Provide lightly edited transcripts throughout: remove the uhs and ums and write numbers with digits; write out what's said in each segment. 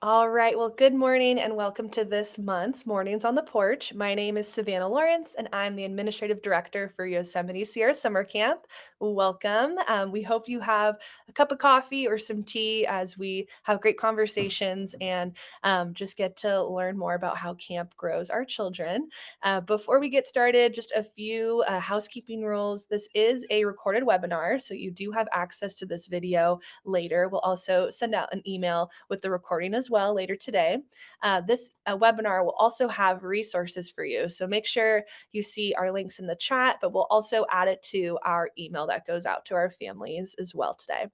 All right. Well, good morning and welcome to this month's Mornings on the Porch. My name is Savannah Lawrence, and I'm the Administrative Director for Yosemite Sierra Summer Camp. Welcome. We hope you have a cup of coffee or some tea as we have great conversations and just get to learn more about how camp grows our children. Before we get started, just a few housekeeping rules. This is a recorded webinar, so you do have access to this video later. We'll also send out an email with the recording as well later today. This webinar will also have resources for you. So make sure you see our links in the chat, but we'll also add it to our email that goes out to our families as well today.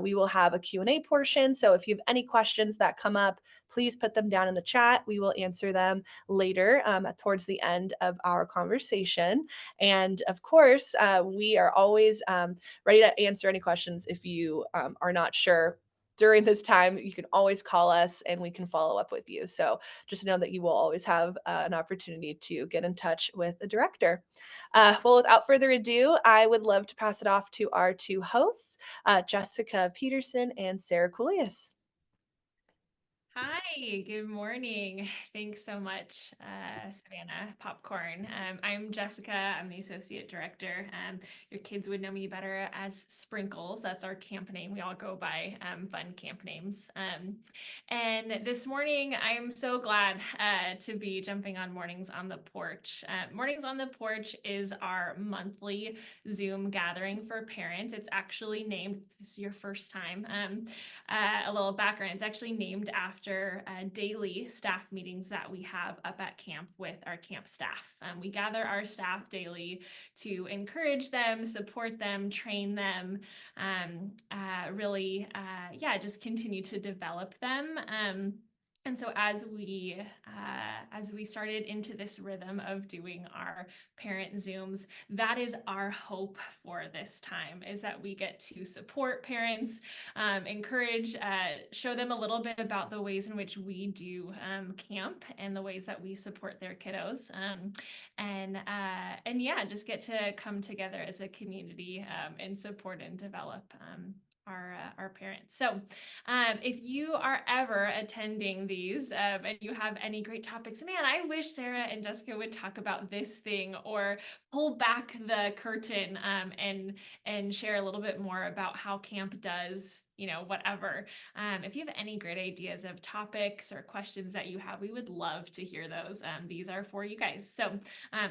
We will have a Q&A portion. So if you have any questions that come up, please put them down in the chat. We will answer them later towards the end of our conversation. And of course, we are always ready to answer any questions if you are not sure during this time. You can always call us and we can follow up with you. So just know that you will always have an opportunity to get in touch with the director. Well, without further ado, I would love to pass it off to our two hosts, Jessica Peterson and Sarah Coolias. Hi, good morning. Thanks so much, Savannah Popcorn. I'm Jessica. I'm the associate director. Your kids would know me better as Sprinkles. That's our camp name. We all go by fun camp names. And this morning, I'm so glad to be jumping on Mornings on the Porch. Mornings on the Porch is our monthly Zoom gathering for parents. It's actually named, this is your first time. A little background. It's actually named after daily staff meetings that we have up at camp with our camp staff. We gather our staff daily to encourage them, support them, train them, really, just continue to develop them. And so as we started into this rhythm of doing our parent Zooms, that is our hope for this time, is that we get to support parents, encourage, show them a little bit about the ways in which we do camp and the ways that we support their kiddos, and yeah, just get to come together as a community and support and develop our parents. So if you are ever attending these and you have any great topics, man, I wish Sarah and Jessica would talk about this thing, or pull back the curtain and share a little bit more about how camp does, whatever. If you have any great ideas of topics or questions that you have, we would love to hear those. These are for you guys. So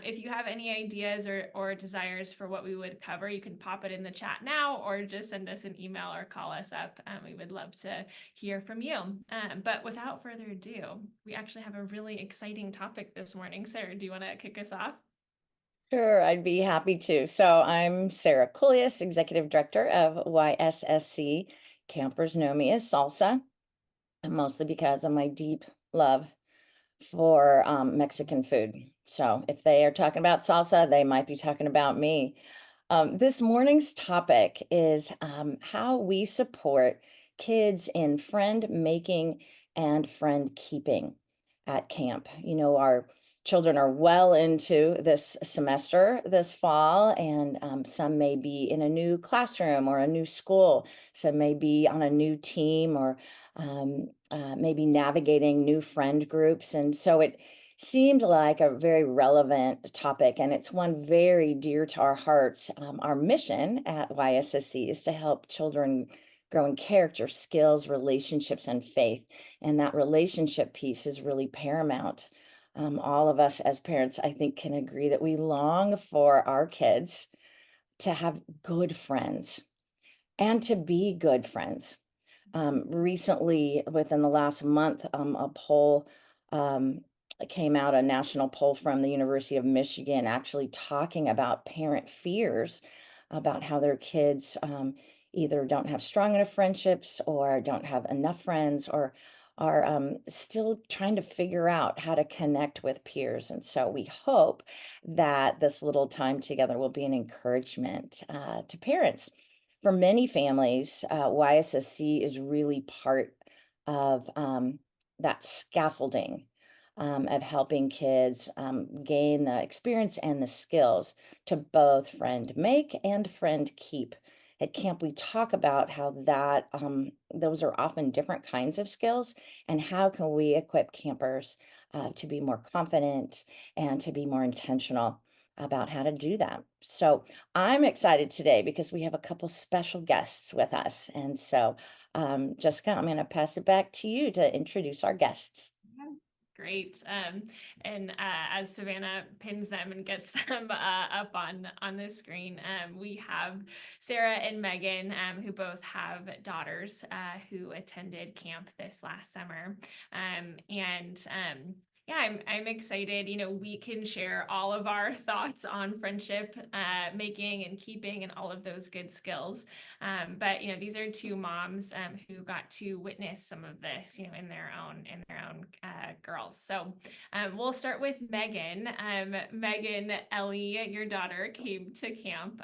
if you have any ideas or desires for what we would cover, you can pop it in the chat now, or just send us an email or call us up. We would love to hear from you. But without further ado, we actually have a really exciting topic this morning. Sarah, do you want to kick us off? Sure, I'd be happy to. So I'm Sarah Coolias, Executive Director of YSSC. Campers know me as Salsa, and mostly because of my deep love for Mexican food. So if they are talking about salsa, they might be talking about me. This morning's topic is how we support kids in friend making and friend keeping at camp. Our children are well into this semester this fall, and some may be in a new classroom or a new school. Some may be on a new team, or maybe navigating new friend groups. And so it seemed like a very relevant topic, and it's one very dear to our hearts. Our mission at YSSC is to help children grow in character, skills, relationships, and faith. And that relationship piece is really paramount. All of us as parents, I think, can agree that we long for our kids to have good friends and to be good friends. Recently, within the last month, a poll came out, a national poll from the University of Michigan, actually talking about parent fears about how their kids either don't have strong enough friendships, or don't have enough friends, or are still trying to figure out how to connect with peers. And so we hope that this little time together will be an encouragement to parents. For many families, YSSC is really part of that scaffolding of helping kids gain the experience and the skills to both friend make and friend keep at camp, we talk about how that those are often different kinds of skills, and how can we equip campers to be more confident and to be more intentional about how to do that. So I'm excited today because we have a couple special guests with us. And so, Jessica, I'm going to pass it back to you to introduce our guests. Yes, great. And as Savannah pins them and gets them up on the screen, we have Sarah and Megan, who both have daughters who attended camp this last summer. Yeah, I'm excited. We can share all of our thoughts on friendship making and keeping and all of those good skills. But these are two moms who got to witness some of this, in their own girls. So we'll start with Megan. Megan, Ellie, your daughter, came to camp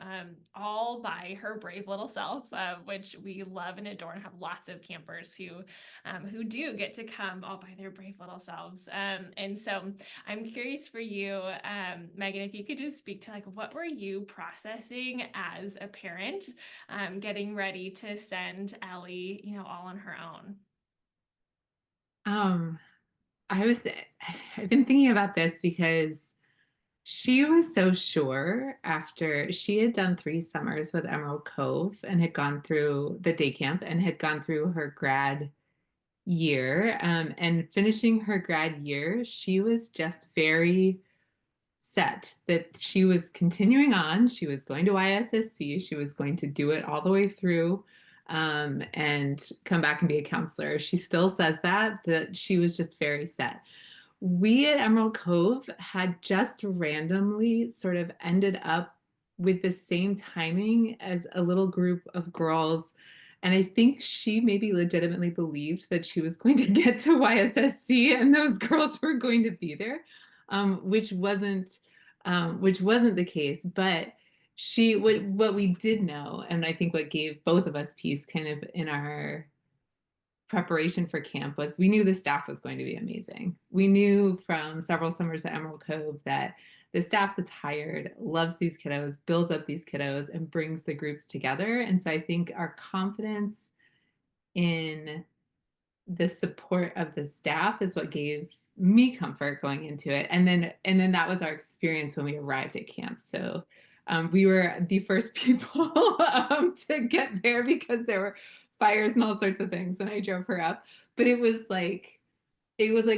all by her brave little self, which we love and adore, and have lots of campers who do get to come all by their brave little selves. And so I'm curious for you, Megan, if you could just speak to what were you processing as a parent, getting ready to send Ellie, all on her own? Um, I've been thinking about this because she was so sure after she had done 3 summers with Emerald Cove and had gone through the day camp and had gone through her grad year. And finishing her grad year, she was just very set that she was continuing on. She was going to YSSC. She was going to do it all the way through and come back and be a counselor. She still says that she was just very set. We at Emerald Cove had just randomly sort of ended up with the same timing as a little group of girls. And I think she maybe legitimately believed that she was going to get to YSSC and those girls were going to be there, which wasn't the case. But what we did know, and I think what gave both of us peace kind of in our preparation for camp, was we knew the staff was going to be amazing. We knew from several summers at Emerald Cove that the staff that's hired loves these kiddos, builds up these kiddos, and brings the groups together. And so I think our confidence in the support of the staff is what gave me comfort going into it. And then that was our experience when we arrived at camp. So we were the first people to get there because there were fires and all sorts of things, and I drove her up. But it was like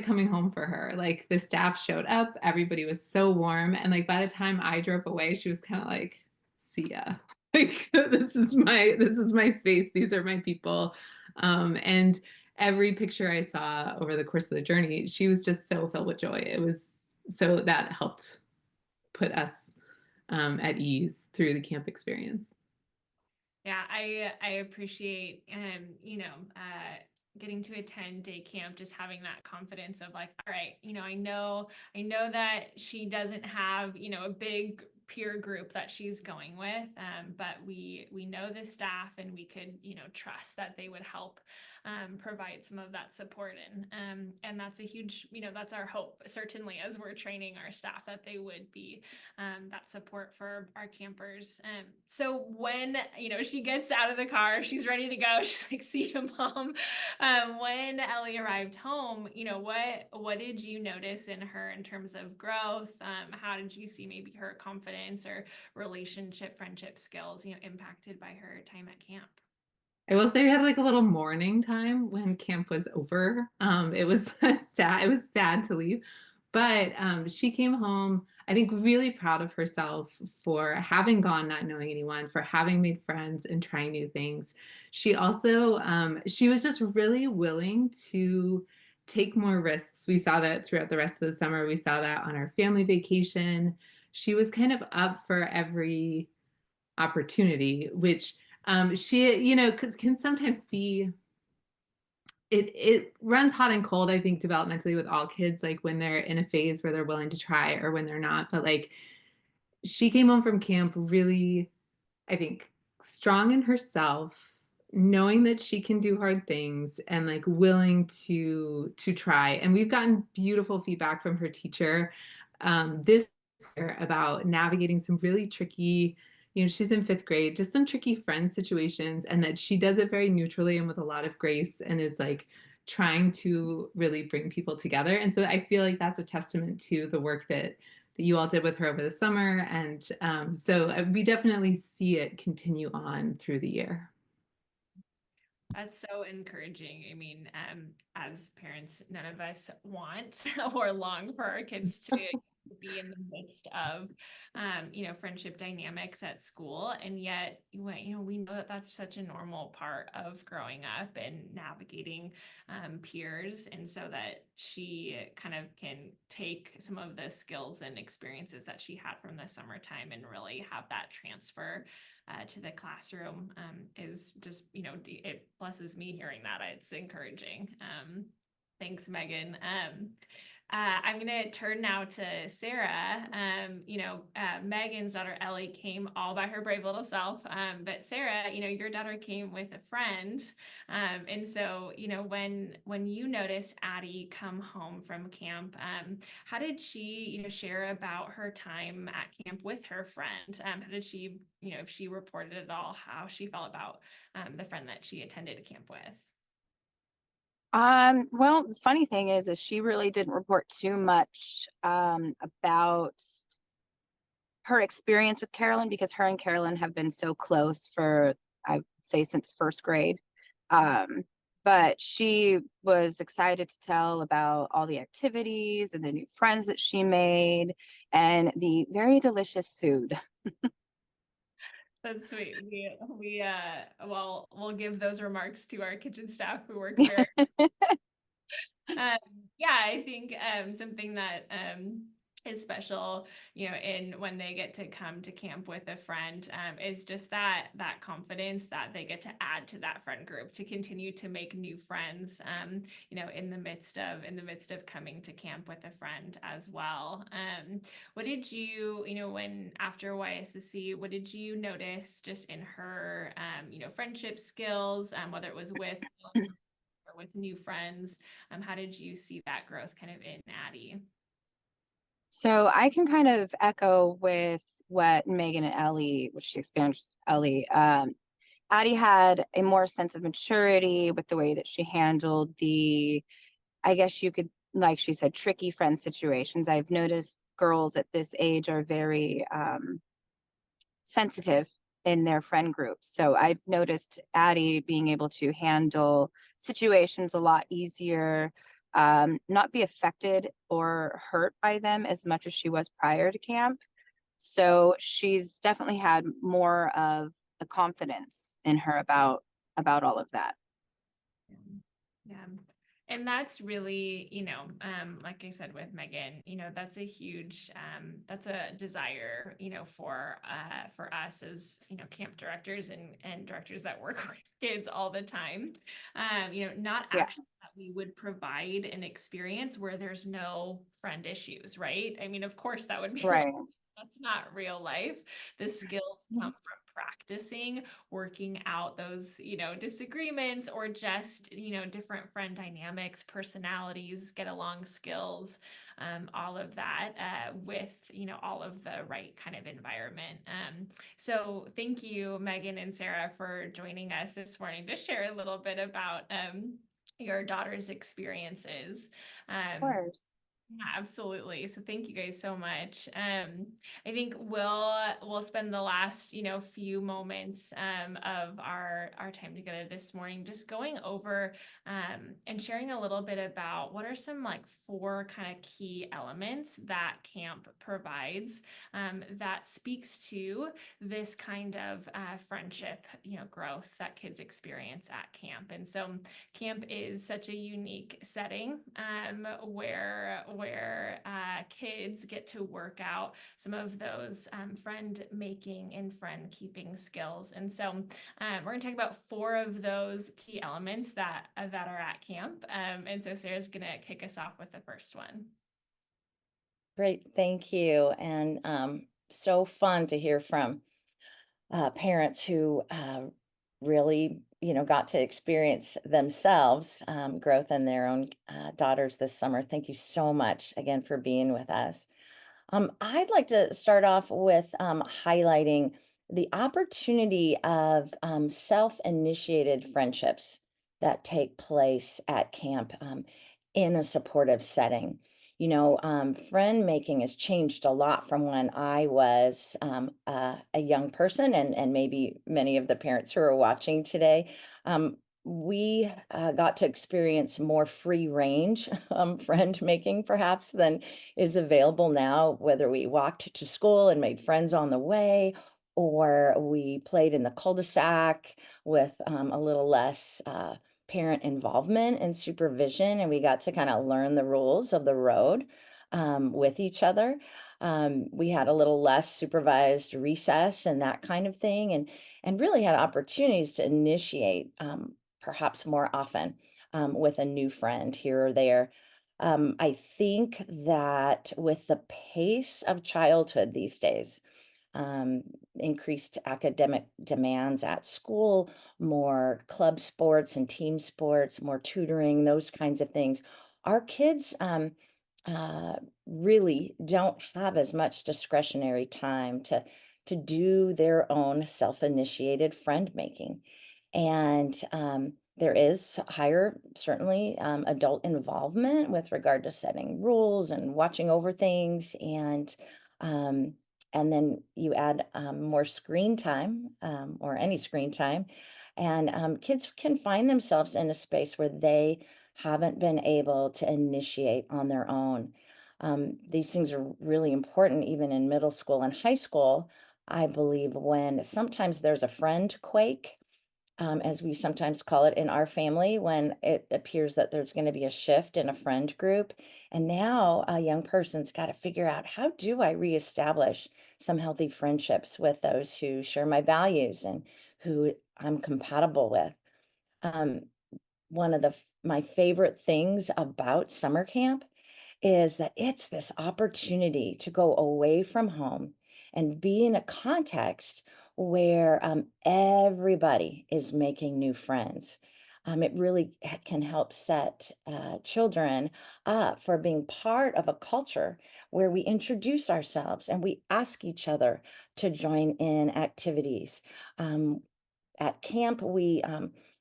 coming home for her. Like, the staff showed up, everybody was so warm, and like by the time I drove away, she was kind of like, see ya. Like, this is my space, these are my people. And every picture I saw over the course of the journey, she was just so filled with joy. It was so that helped put us at ease through the camp experience. Yeah, I appreciate getting to attend day camp, just having that confidence of like, all right, I know that she doesn't have, a big peer group that she's going with, but we know the staff, and we could, trust that they would help provide some of that support. And that's a huge, that's our hope, certainly, as we're training our staff, that they would be that support for our campers. So when, she gets out of the car, she's ready to go. She's like, see you, Mom. When Ellie arrived home, what did you notice in her in terms of growth? How did you see maybe her confidence or relationship, friendship skills, impacted by her time at camp? I will say we had like a little mourning time when camp was over. It was sad. It was sad to leave, but she came home, I think, really proud of herself for having gone not knowing anyone, for having made friends and trying new things. She also she was just really willing to take more risks. We saw that throughout the rest of the summer. We saw that on our family vacation. She was kind of up for every opportunity, which she, can sometimes be, it runs hot and cold, I think, developmentally with all kids, like when they're in a phase where they're willing to try or when they're not. But like, she came home from camp really, I think, strong in herself, knowing that she can do hard things and like willing to try. And we've gotten beautiful feedback from her teacher this year about navigating some really tricky she's in 5th grade, just some tricky friend situations, and that she does it very neutrally and with a lot of grace and is like trying to really bring people together. And so I feel like that's a testament to the work that you all did with her over the summer. And we definitely see it continue on through the year. That's so encouraging. I mean, as parents, none of us want or long for our kids to be in the midst of, friendship dynamics at school. And yet, we know that that's such a normal part of growing up and navigating peers. And so that she kind of can take some of the skills and experiences that she had from the summertime and really have that transfer to the classroom is just, it blesses me hearing that. It's encouraging. Thanks, Megan. I'm going to turn now to Sarah. Megan's daughter Ellie came all by her brave little self. But Sarah, your daughter came with a friend. And so, when you noticed Addie come home from camp, how did she, share about her time at camp with her friend? How did she, if she reported at all, how she felt about the friend that she attended camp with? Well, the funny thing is she really didn't report too much about her experience with Carolyn, because her and Carolyn have been so close for, I'd say, since 1st grade. But she was excited to tell about all the activities and the new friends that she made and the very delicious food. That's sweet. We'll give those remarks to our kitchen staff who work very. Yeah, I think something that is special, in when they get to come to camp with a friend, is just that confidence that they get to add to that friend group to continue to make new friends, in the midst of coming to camp with a friend as well. What did you, when after YSSC, what did you notice just in her, friendship skills, whether it was with or with new friends? How did you see that growth kind of in Addie? So I can kind of echo with what Megan and Ellie, what she experienced with Ellie. Addie had a more sense of maturity with the way that she handled the, I guess you could, like she said, tricky friend situations. I've noticed girls at this age are very sensitive in their friend groups. So I've noticed Addie being able to handle situations a lot easier, not be affected or hurt by them as much as she was prior to camp. So she's definitely had more of the confidence in her about all of that. Yeah. And that's really, like I said with Megan, that's a huge, that's a desire, for us as, camp directors and directors that work with kids all the time. Not Yeah. actually that we would provide an experience where there's no friend issues, right? I mean, of course that would be Right. that's not real life. The skills come from practicing, working out those, disagreements, or just, different friend dynamics, personalities, get along skills, all of that, with, all of the right kind of environment. So thank you, Megan and Sarah, for joining us this morning to share a little bit about, your daughter's experiences. Of course. Yeah, absolutely. So thank you guys so much. I think we'll spend the last, few moments of our time together this morning just going over and sharing a little bit about what are some like 4 kind of key elements that camp provides that speaks to this kind of friendship, growth that kids experience at camp. And so camp is such a unique setting where kids get to work out some of those friend making and friend keeping skills. And so we're going to talk about 4 of those key elements that are at camp. And so Sarah's going to kick us off with the first one. Great, thank you. And so fun to hear from parents who really, got to experience themselves growth in their own daughters this summer. Thank you so much again for being with us. I'd like to start off with highlighting the opportunity of self-initiated friendships that take place at camp in a supportive setting. Friend making has changed a lot from when I was a young person, and maybe many of the parents who are watching today. We got to experience more free range friend making, perhaps, than is available now, whether we walked to school and made friends on the way, or we played in the cul-de-sac with a little less parent involvement and supervision, and we got to kind of learn the rules of the road with each other. We had a little less supervised recess and that kind of thing, and really had opportunities to initiate perhaps more often with a new friend here or there. I think that with the pace of childhood these days, um, increased academic demands at school, more club sports and team sports, more tutoring, those kinds of things. Our kids uh, really don't have as much discretionary time to do their own self-initiated friend making. And there is higher, certainly, adult involvement with regard to setting rules and watching over things. Um, and then you add more screen time or any screen time, and kids can find themselves in a space where they haven't been able to initiate on their own. These things are really important even in middle school and high school, I believe, when sometimes there's a friend quake, as we sometimes call it in our family, when it appears that there's going to be a shift in a friend group. And now a young person's got to figure out, how do I reestablish some healthy friendships with those who share my values and who I'm compatible with? Um, One of my favorite things about summer camp is that it's this opportunity to go away from home and be in a context where everybody is making new friends. It really can help set children up for being part of a culture where we introduce ourselves and we ask each other to join in activities. Um, at camp, we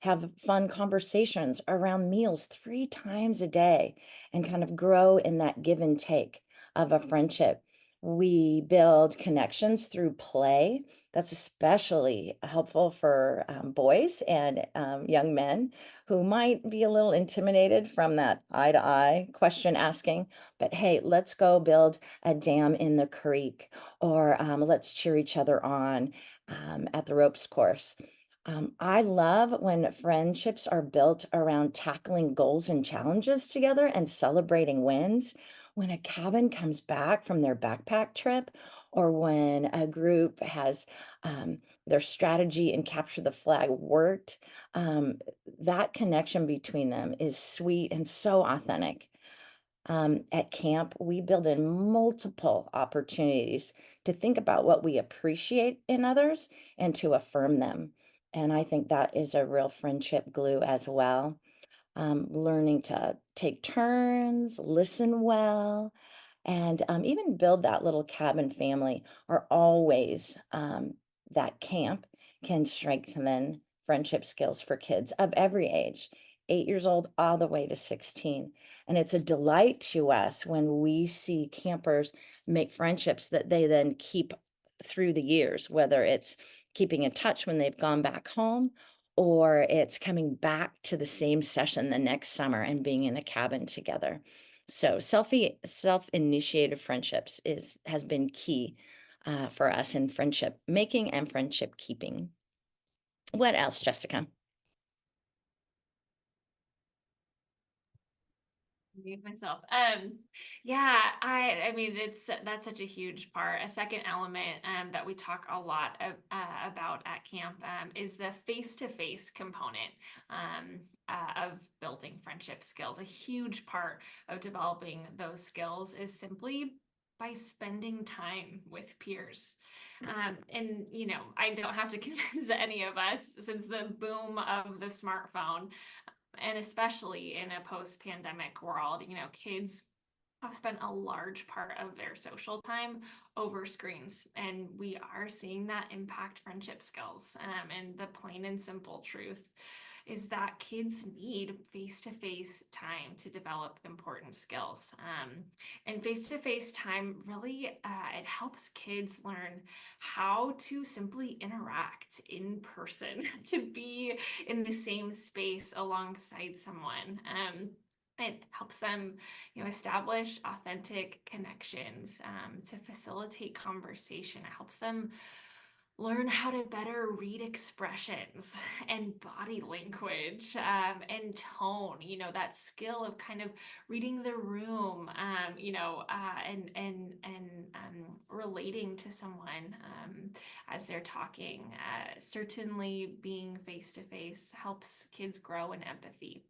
have fun conversations around meals 3 times a day and kind of grow in that give and take of a friendship. We build connections through play. That's especially helpful for boys and young men who might be a little intimidated from that eye to eye question asking. But hey, let's go build a dam in the creek, or let's cheer each other on at the ropes course. I love when friendships are built around tackling goals and challenges together and celebrating wins. When a cabin comes back from their backpack trip, or when a group has their strategy and capture the flag worked, that connection between them is sweet and so authentic. At camp, we build in multiple opportunities to think about what we appreciate in others and to affirm them. And I think that is a real friendship glue as well. Learning to take turns, listen well, and even build that little cabin family are always that camp can strengthen friendship skills for kids of every age, 8 years old all the way to 16. And it's a delight to us when we see campers make friendships that they then keep through the years, whether it's keeping in touch when they've gone back home, or it's coming back to the same session the next summer and being in a cabin together. So self-initiated friendships has been key for us in friendship making and friendship keeping. What else, Jessica? Mute myself. Yeah, I mean, that's such a huge part. A second element that we talk a lot about at camp is the face-to-face component of building friendship skills. A huge part of developing those skills is simply by spending time with peers. And I don't have to convince any of us, since the boom of the smartphone, and especially in a post-pandemic world, kids have spent a large part of their social time over screens, and we are seeing that impact friendship skills. And the plain and simple truth is that kids need face-to-face time to develop important skills. And face-to-face time really, it helps kids learn how to simply interact in person, to be in the same space alongside someone. It helps them, establish authentic connections, to facilitate conversation. It helps them learn how to better read expressions and body language, and tone, that skill of kind of reading the room, and relating to someone, as they're talking. Certainly being face to face helps kids grow in empathy.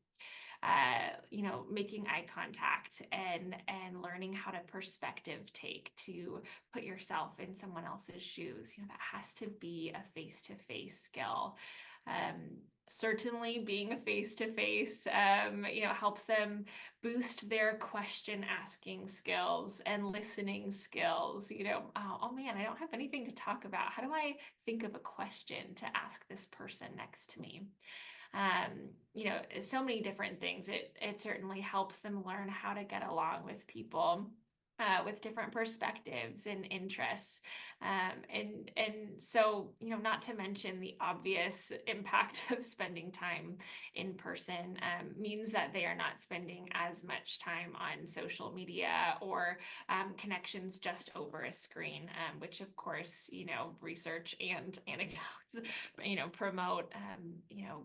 Making eye contact and learning how to perspective take, to put yourself in someone else's shoes. That has to be a face-to-face skill. Certainly being a face-to-face, helps them boost their question asking skills and listening skills. Oh man, I don't have anything to talk about. How do I think of a question to ask this person next to me? So many different things. It certainly helps them learn how to get along with people, with different perspectives and interests. And so, not to mention the obvious impact of spending time in person, means that they are not spending as much time on social media or connections just over a screen, which of course, research and anecdotes, promote,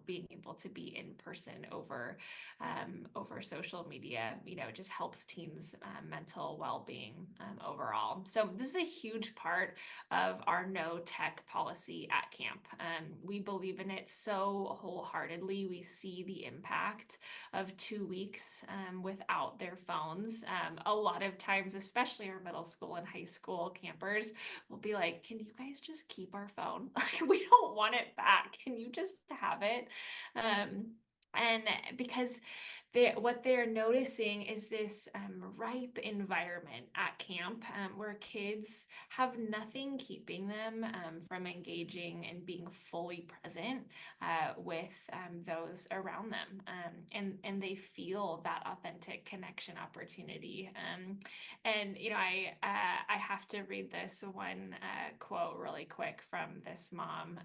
being able to be in person over social media. It just helps teens' mental well-being, overall. So this is a huge part of our no tech policy at camp. We believe in it so wholeheartedly. We see the impact of 2 weeks, without their phones. A lot of times, especially our middle school and high school campers will be like, can you guys just keep our phone? Like, we don't want it back. Can you just have it? And because what they're noticing is this, ripe environment at camp, where kids have nothing keeping them, from engaging and being fully present, with, those around them, and they feel that authentic connection opportunity. And I have to read this one quote really quick from this mom.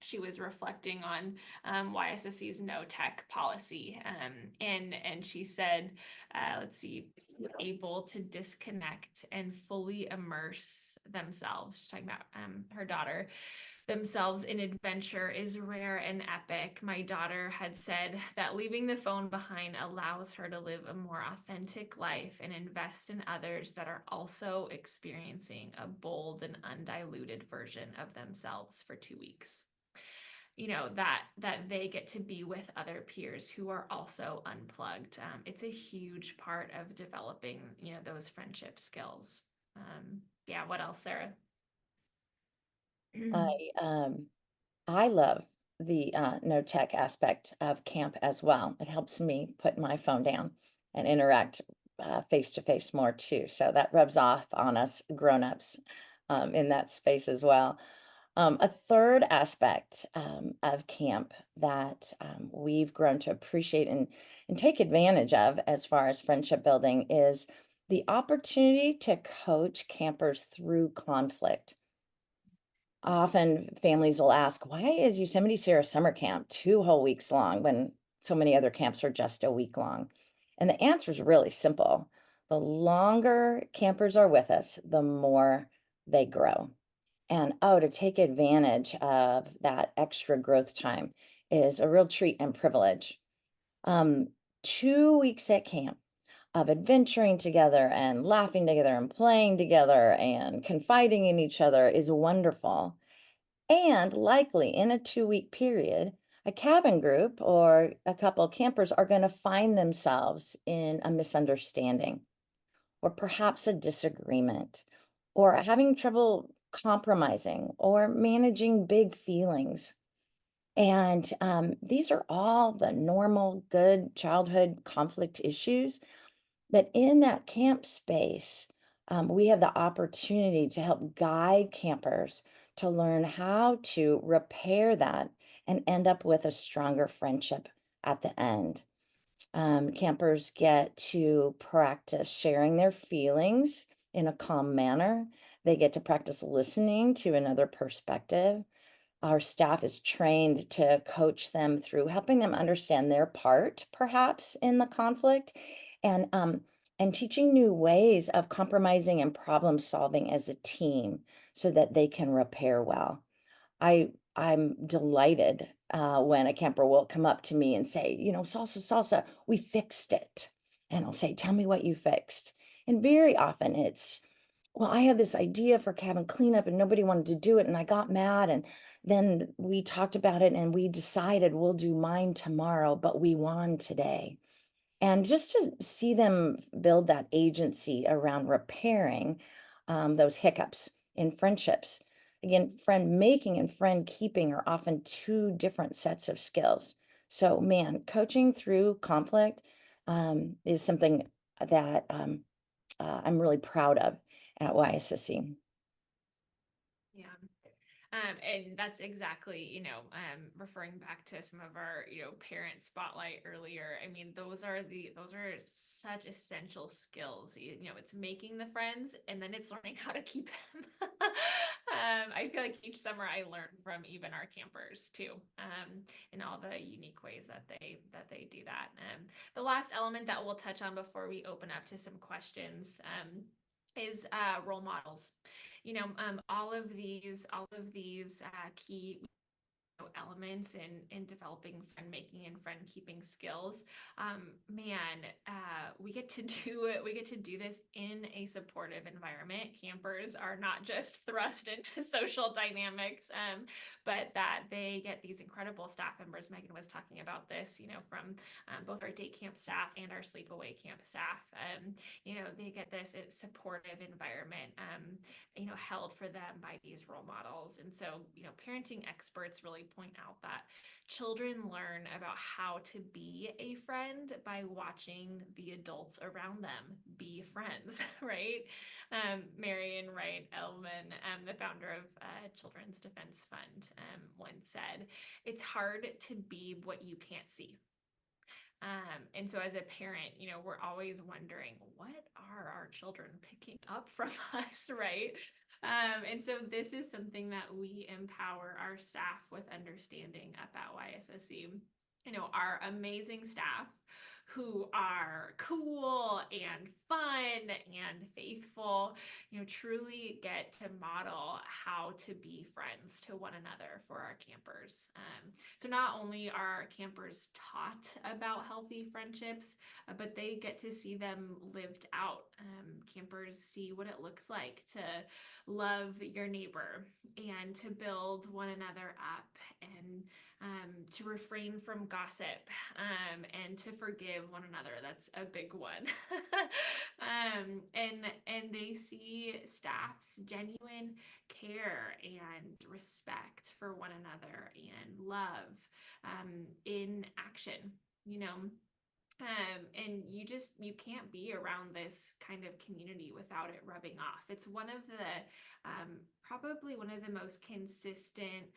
She was reflecting on, YSSC's no tech policy. And she said, let's see, able to disconnect and fully immerse themselves. She's talking about, her daughter, themselves in adventure is rare and epic. My daughter had said that leaving the phone behind allows her to live a more authentic life and invest in others that are also experiencing a bold and undiluted version of themselves for 2 weeks. That they get to be with other peers who are also unplugged. It's a huge part of developing, those friendship skills. Yeah, what else, Sarah? I love the no tech aspect of camp as well. It helps me put my phone down and interact face to face more too. So that rubs off on us grown-ups in that space as well. A third aspect of camp that we've grown to appreciate and take advantage of as far as friendship building is the opportunity to coach campers through conflict. Often families will ask, why is Yosemite Sierra Summer Camp 2 whole weeks long when so many other camps are just a week long? And the answer is really simple. The longer campers are with us, the more they grow. And to take advantage of that extra growth time is a real treat and privilege. 2 weeks at camp of adventuring together and laughing together and playing together and confiding in each other is wonderful. And likely in a 2-week period, a cabin group or a couple of campers are going to find themselves in a misunderstanding or perhaps a disagreement or having trouble compromising or managing big feelings. And these are all the normal, good childhood conflict issues. But in that camp space, we have the opportunity to help guide campers to learn how to repair that and end up with a stronger friendship at the end. Campers get to practice sharing their feelings in a calm manner. They get to practice listening to another perspective. Our staff is trained to coach them through helping them understand their part, perhaps, in the conflict, and teaching new ways of compromising and problem solving as a team so that they can repair well. I'm delighted when a camper will come up to me and say, salsa, we fixed it. And I'll say, tell me what you fixed. And very often it's, well, I had this idea for cabin cleanup and nobody wanted to do it. And I got mad. And then we talked about it and we decided we'll do mine tomorrow, but we won today. And just to see them build that agency around repairing those hiccups in friendships. Again, friend making and friend keeping are often two different sets of skills. So, man, coaching through conflict is something that I'm really proud of at YSSC. Yeah. And that's exactly, referring back to some of our, parent spotlight earlier. I mean, those are such essential skills. It's making the friends and then it's learning how to keep them. I feel like each summer I learn from even our campers too, in all the unique ways that they do that. The last element that we'll touch on before we open up to some questions, is role models. All of these key elements in developing friend making and friend keeping skills. We get to do it. We get to do this in a supportive environment. Campers are not just thrust into social dynamics, but that they get these incredible staff members. Megan was talking about this, from both our day camp staff and our sleepaway camp staff. They get this supportive environment, held for them by these role models. And so, parenting experts really point out that children learn about how to be a friend by watching the adults around them be friends, right? Marion Wright Ellman, the founder of Children's Defense Fund, once said, "It's hard to be what you can't see." And so as a parent, we're always wondering, what are our children picking up from us, right? And so this is something that we empower our staff with understanding up at YSSC. Our amazing staff who are cool and fun and faithful, truly get to model how to be friends to one another for our campers. So not only are campers taught about healthy friendships, but they get to see them lived out. Campers see what it looks like to love your neighbor and to build one another up and to refrain from gossip and to forgive one another. That's a big one. And they see staff's genuine care and respect for one another and love in action. And you can't be around this kind of community without it rubbing off. It's one of the probably one of the most consistent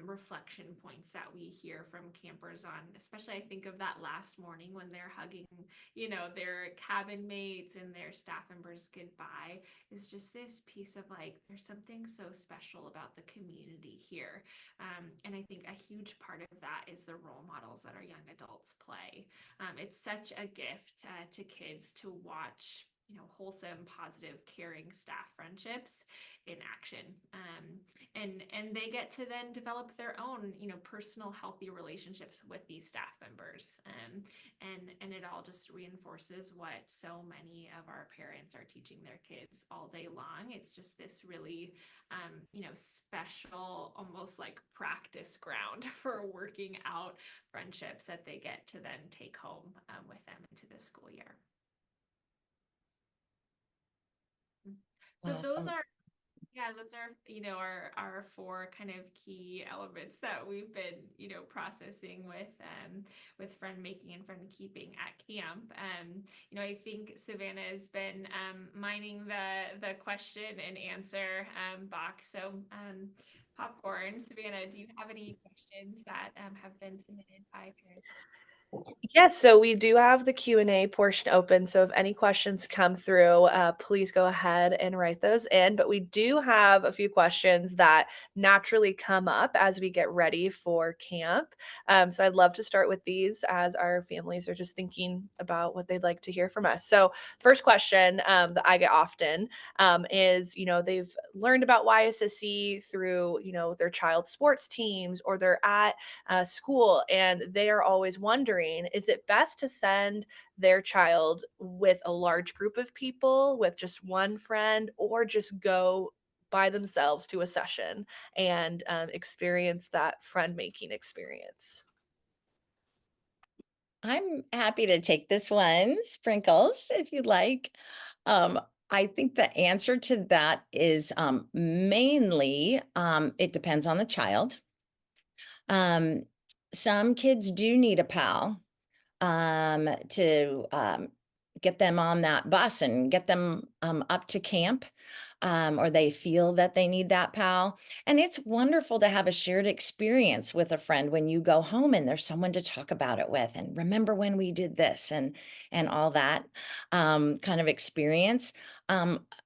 reflection points that we hear from campers on, especially I think of that last morning when they're hugging, their cabin mates and their staff members goodbye, is just this piece of like, there's something so special about the community here. And I think a huge part of that is the role models that our young adults play. It's such a gift to kids to watch, wholesome, positive, caring staff friendships in action. And they get to then develop their own, personal healthy relationships with these staff members. And it all just reinforces what so many of our parents are teaching their kids all day long. It's just this really, special, almost like practice ground for working out friendships that they get to then take home with them into the school year. So those Awesome. are Yeah, those are, our four kind of key elements that we've been, processing with friend making and friend keeping at camp. I think Savannah has been mining the question and answer box. So popcorn, Savannah, do you have any questions that have been submitted by parents? Yes, so we do have the Q&A portion open. So if any questions come through, please go ahead and write those in. But we do have a few questions that naturally come up as we get ready for camp. So I'd love to start with these as our families are just thinking about what they'd like to hear from us. So first question that I get often is, they've learned about YSSC through, their child's sports teams, or they're at school, and they are always wondering, is it best to send their child with a large group of people, with just one friend, or just go by themselves to a session and experience that friend making experience? I'm happy to take this one, Sprinkles, if you'd like. Um, I think the answer to that is mainly it depends on the child. Um, some kids do need a pal to get them on that bus and get them up to camp, or they feel that they need that pal. And it's wonderful to have a shared experience with a friend when you go home and there's someone to talk about it with, and remember when we did this and all that kind of experience.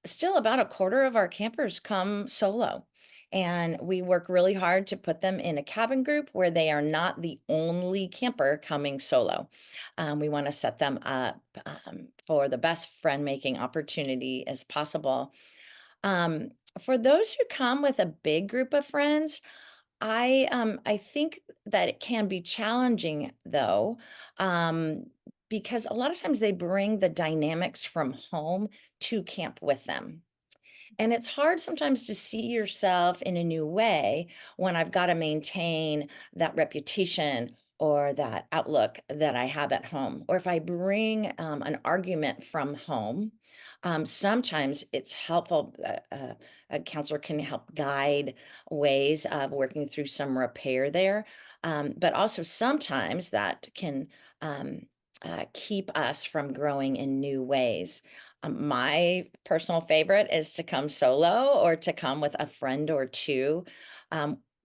Still, about a quarter of our campers come solo. And we work really hard to put them in a cabin group where they are not the only camper coming solo. We want to set them up for the best friend making opportunity as possible. Um, for those who come with a big group of friends, I think that it can be challenging though, um, because a lot of times they bring the dynamics from home to camp with them. And it's hard sometimes to see yourself in a new way when I've got to maintain that reputation or that outlook that I have at home. Or if I bring an argument from home, sometimes it's helpful. A counselor can help guide ways of working through some repair there. But also sometimes that can keep us from growing in new ways. My personal favorite is to come solo or to come with a friend or two.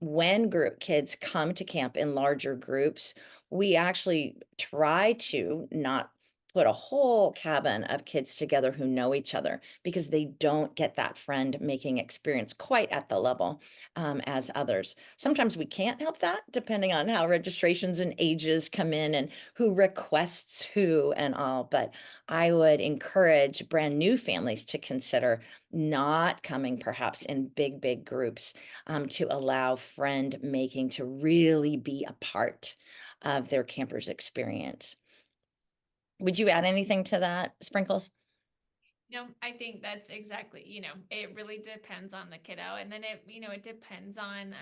When group kids come to camp in larger groups, we actually try to not put a whole cabin of kids together who know each other, because they don't get that friend making experience quite at the level as others. Sometimes we can't help that depending on how registrations and ages come in and who requests who and all. But I would encourage brand new families to consider not coming perhaps in big groups, to allow friend making to really be a part of their camper's experience. Would you add anything to that, Sprinkles? No, I think that's exactly, it really depends on the kiddo. And then it depends on,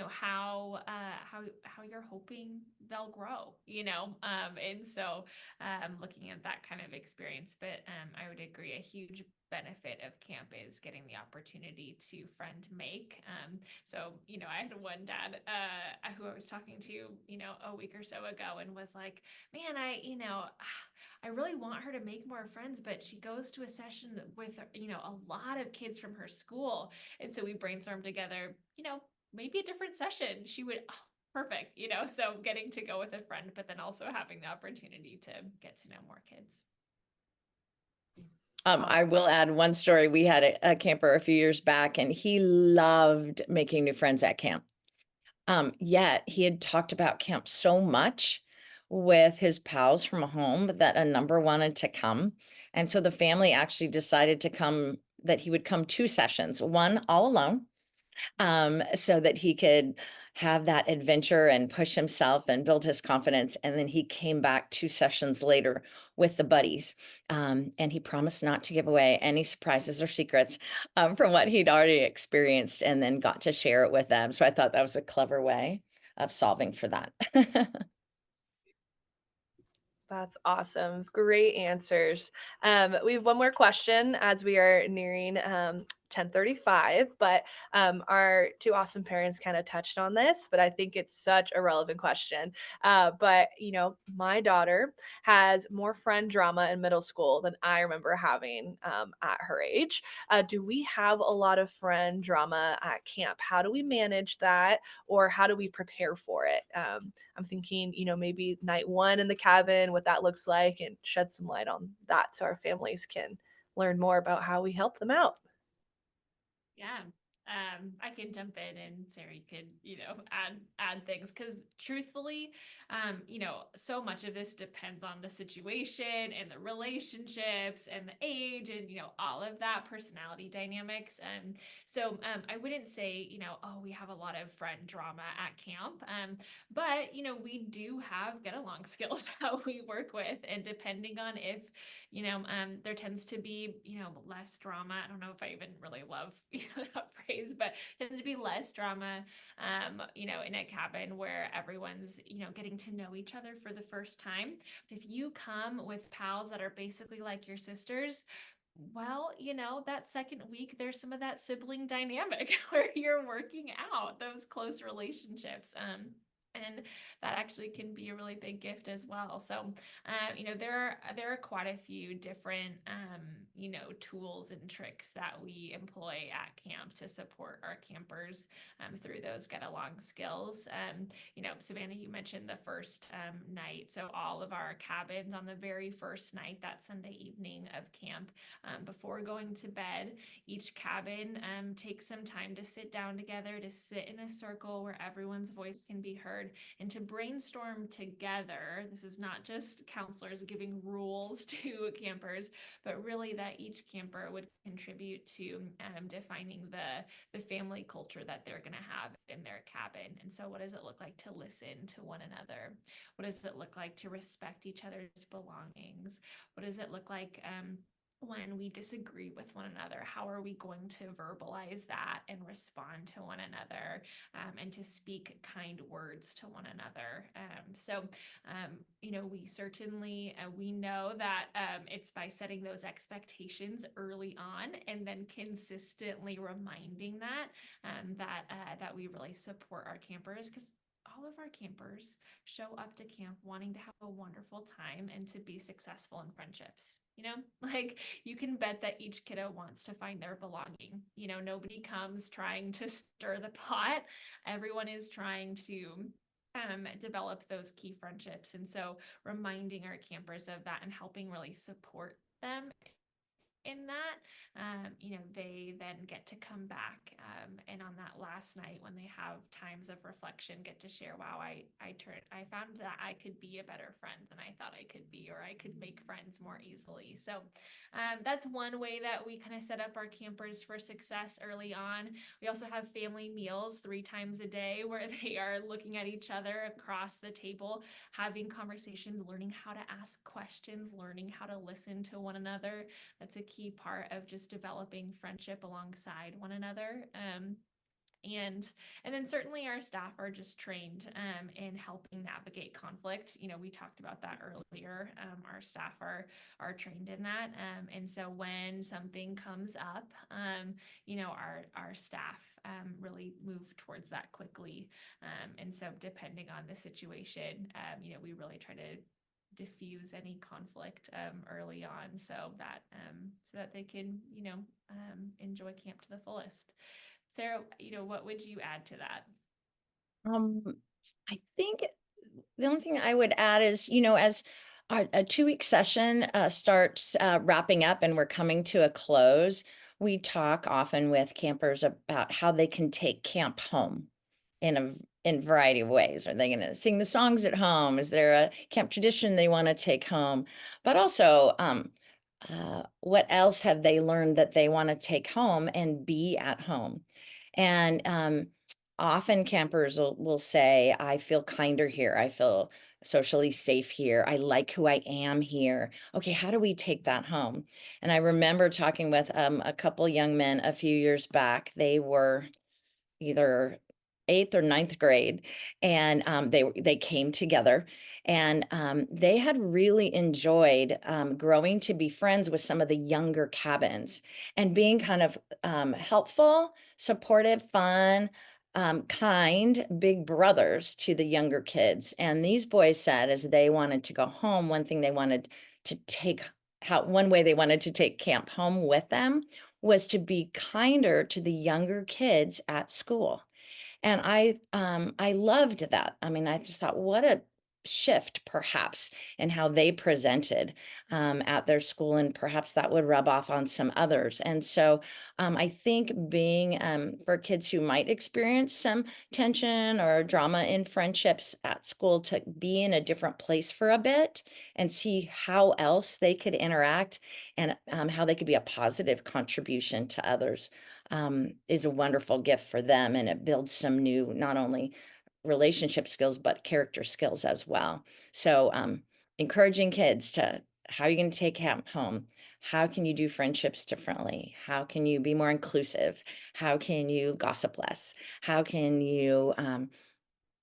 how you're hoping they'll grow, and so, looking at that kind of experience. But, I would agree, a huge benefit of camp is getting the opportunity to friend make. So, I had one dad, who I was talking to, a week or so ago, and was like, man, I really want her to make more friends, but she goes to a session with, a lot of kids from her school. And so we brainstormed together, maybe a different session. She would, oh, perfect, so getting to go with a friend, but then also having the opportunity to get to know more kids. I will add one story. We had a camper a few years back, and he loved making new friends at camp. Yet he had talked about camp so much with his pals from home that a number wanted to come. And so the family actually decided that he would come 2 sessions, one all alone, so that he could have that adventure and push himself and build his confidence. And then he came back 2 sessions later with the buddies. And he promised not to give away any surprises or secrets from what he'd already experienced, and then got to share it with them. So I thought that was a clever way of solving for that. That's awesome. Great answers. We have one more question as we are nearing 10:35, but our two awesome parents kind of touched on this, but I think it's such a relevant question. But my daughter has more friend drama in middle school than I remember having at her age. Do we have a lot of friend drama at camp? How do we manage that, or how do we prepare for it? I'm thinking, maybe night one in the cabin, what that looks like, and shed some light on that so our families can learn more about how we help them out. Yeah. I can jump in, and Sarah, you could, add things, because truthfully, so much of this depends on the situation and the relationships and the age and, all of that personality dynamics. I wouldn't say, oh, we have a lot of friend drama at camp. But, we do have get along skills how we work with, and depending on if, there tends to be, less drama. I don't know if I even really love, that phrase, but tends to be less drama, in a cabin where everyone's, getting to know each other for the first time. But if you come with pals that are basically like your sisters, well, that second week, there's some of that sibling dynamic where you're working out those close relationships. And that actually can be a really big gift as well. So, there are quite a few different, tools and tricks that we employ at camp to support our campers through those get along skills. Savannah, you mentioned the first night. So all of our cabins on the very first night, that Sunday evening of camp, before going to bed, each cabin takes some time to sit down together, to sit in a circle where everyone's voice can be heard, and to brainstorm together. This is not just counselors giving rules to campers, but really that each camper would contribute to defining the family culture that they're going to have in their cabin. And so what does it look like to listen to one another? What does it look like to respect each other's belongings? What does it look like when we disagree with one another? How are we going to verbalize that and respond to one another, and to speak kind words to one another? We certainly, we know that it's by setting those expectations early on and then consistently reminding that we really support our campers, because all of our campers show up to camp wanting to have a wonderful time and to be successful in friendships. Like, you can bet that each kiddo wants to find their belonging. Nobody comes trying to stir the pot. Everyone is trying to develop those key friendships. And so reminding our campers of that and helping really support them in that, they then get to come back, and on that last night, when they have times of reflection, get to share, wow, I found that I could be a better friend than I thought I could be, or I could make friends more easily. So that's one way that we kind of set up our campers for success early on. We also have family meals 3 times a day where they are looking at each other across the table, having conversations, learning how to ask questions, learning how to listen to one another. That's a key part of just developing friendship alongside one another. And then certainly our staff are just trained in helping navigate conflict. We talked about that earlier. Our staff are trained in that. And so when something comes up, our staff really move towards that quickly. And so depending on the situation, we really try to diffuse any conflict early on, so that they can enjoy camp to the fullest. Sarah, what would you add to that? I think the only thing I would add is, as a 2-week session starts wrapping up and we're coming to a close, we talk often with campers about how they can take camp home in a variety of ways. Are they going to sing the songs at home? Is there a camp tradition they want to take home? But also, what else have they learned that they want to take home and be at home? And often campers will say, I feel kinder here. I feel socially safe here. I like who I am here. Okay, how do we take that home? And I remember talking with a couple young men a few years back. They were either 8th or 9th grade, and they came together, and they had really enjoyed growing to be friends with some of the younger cabins and being kind of helpful, supportive, fun, kind big brothers to the younger kids. And these boys said, as they wanted to go home, one thing they wanted to take one way they wanted to take camp home with them was to be kinder to the younger kids at school. And I loved that. I mean, I just thought, what a shift perhaps in how they presented at their school, and perhaps that would rub off on some others. And so I think being for kids who might experience some tension or drama in friendships at school, to be in a different place for a bit and see how else they could interact, and how they could be a positive contribution to others, is a wonderful gift for them. And it builds some new, not only relationship skills, but character skills as well. So encouraging kids to, how are you going to take camp home? How can you do friendships differently? How can you be more inclusive? How can you gossip less? How can you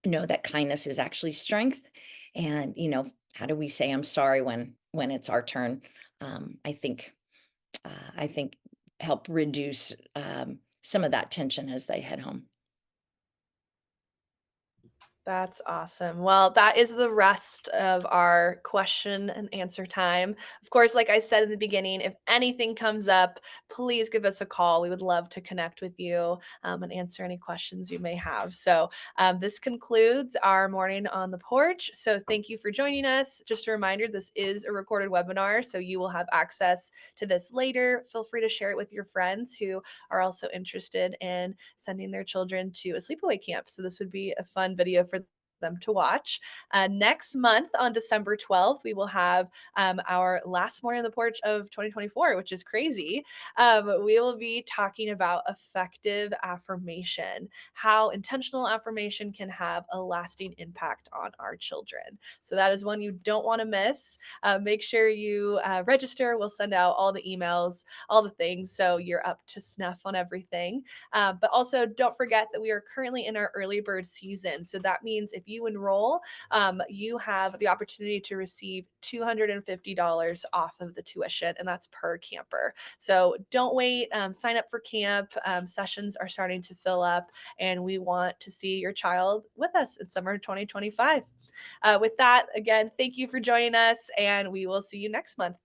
know that kindness is actually strength? And, how do we say I'm sorry when it's our turn? I think I think help reduce some of that tension as they head home. That's awesome. Well, that is the rest of our question and answer time. Of course, like I said in the beginning, if anything comes up, please give us a call. We would love to connect with you and answer any questions you may have. So, this concludes our morning on the porch. So, thank you for joining us. Just a reminder, this is a recorded webinar, so you will have access to this later. Feel free to share it with your friends who are also interested in sending their children to a sleepaway camp. So, this would be a fun video for them to watch. Next month on December 12th, we will have our last morning on the porch of 2024, which is crazy. We will be talking about effective affirmation, how intentional affirmation can have a lasting impact on our children. So that is one you don't want to miss. Make sure you register. We'll send out all the emails, all the things, so you're up to snuff on everything. But also, don't forget that we are currently in our early bird season. So that means if you enroll, you have the opportunity to receive $250 off of the tuition, and that's per camper. So don't wait. Sign up for camp. Sessions are starting to fill up, and we want to see your child with us in summer 2025. With that, again, thank you for joining us, and we will see you next month.